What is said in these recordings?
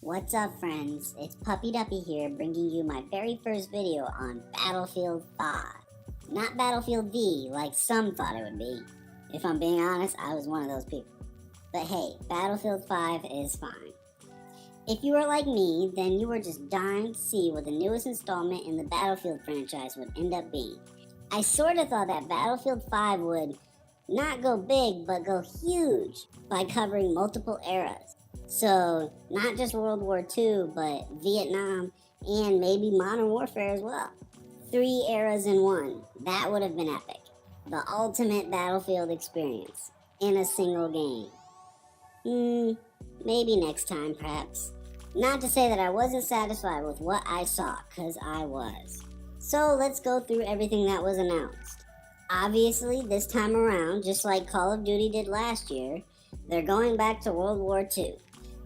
What's up, friends? It's Puppy Duppy here, bringing you my very first video on Battlefield 5. Not Battlefield V, like some thought it would be. If I'm being honest, I was one of those people. But hey, Battlefield 5 is fine. If you are like me, then you were just dying to see what the newest installment in the Battlefield franchise would end up being. I sort of thought that Battlefield 5 would not go big, but go huge by covering multiple eras. So, not just World War II, but Vietnam and maybe Modern Warfare as well. 3 eras in one. That would have been epic. The ultimate Battlefield experience in a single game. Maybe next time, perhaps. Not to say that I wasn't satisfied with what I saw, because I was. So, let's go through everything that was announced. Obviously, this time around, just like Call of Duty did last year, they're going back to World War II,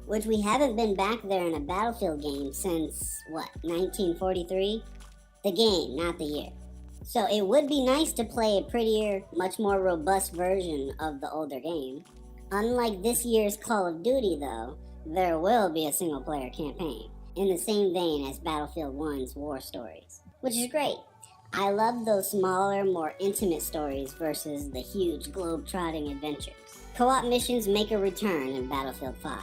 which we haven't been back there in a Battlefield game since, 1943? The game, not the year. So it would be nice to play a prettier, much more robust version of the older game. Unlike this year's Call of Duty, though, there will be a single-player campaign, in the same vein as Battlefield 1's war stories, which is great. I love those smaller, more intimate stories versus the huge globe-trotting adventures. Co-op missions make a return in Battlefield 5,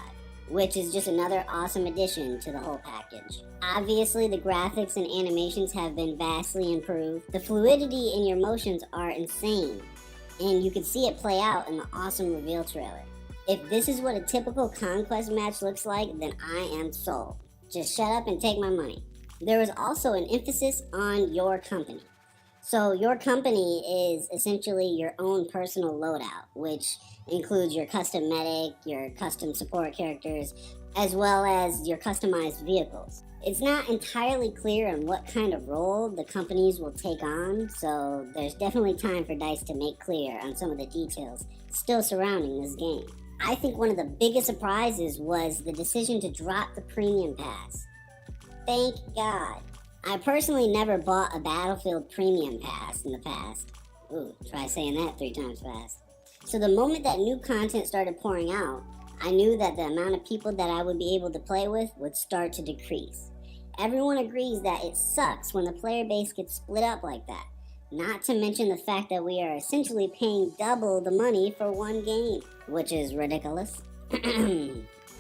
which is just another awesome addition to the whole package. Obviously, the graphics and animations have been vastly improved. The fluidity in your motions are insane, and you can see it play out in the awesome reveal trailer. If this is what a typical Conquest match looks like, then I am sold. Just shut up and take my money. There was also an emphasis on your company. So your company is essentially your own personal loadout, which includes your custom medic, your custom support characters, as well as your customized vehicles. It's not entirely clear on what kind of role the companies will take on, so there's definitely time for DICE to make clear on some of the details still surrounding this game. I think one of the biggest surprises was the decision to drop the Premium Pass. Thank God. I personally never bought a Battlefield Premium Pass in the past. Ooh, try saying that 3 times fast. So the moment that new content started pouring out, I knew that the amount of people that I would be able to play with would start to decrease. Everyone agrees that it sucks when the player base gets split up like that. Not to mention the fact that we are essentially paying double the money for one game, which is ridiculous.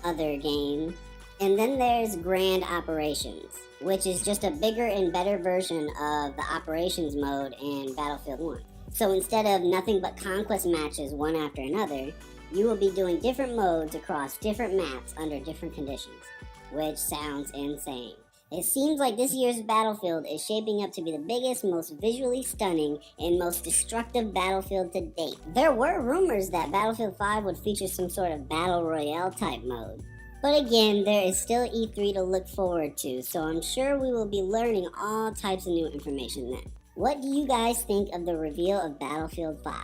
Other game. And then there's Grand Operations, which is just a bigger and better version of the Operations mode in Battlefield 1. So instead of nothing but conquest matches one after another, you will be doing different modes across different maps under different conditions, which sounds insane. It seems like this year's Battlefield is shaping up to be the biggest, most visually stunning, and most destructive Battlefield to date. There were rumors that Battlefield 5 would feature some sort of Battle Royale type mode. But again, there is still E3 to look forward to, so I'm sure we will be learning all types of new information then. What do you guys think of the reveal of Battlefield 5?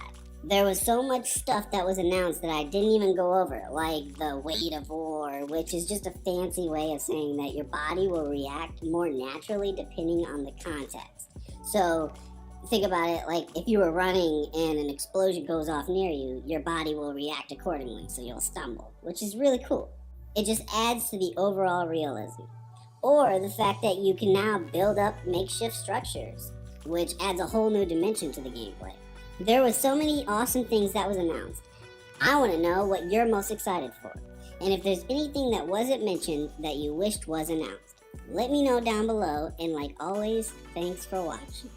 There was so much stuff that was announced that I didn't even go over, like the weight of war, which is just a fancy way of saying that your body will react more naturally depending on the context. So think about it like if you were running and an explosion goes off near you, your body will react accordingly, so you'll stumble, which is really cool. It just adds to the overall realism. Or the fact that you can now build up makeshift structures, which adds a whole new dimension to the gameplay. There was so many awesome things that was announced. I want to know what you're most excited for. And if there's anything that wasn't mentioned that you wished was announced, let me know down below, and like always, thanks for watching.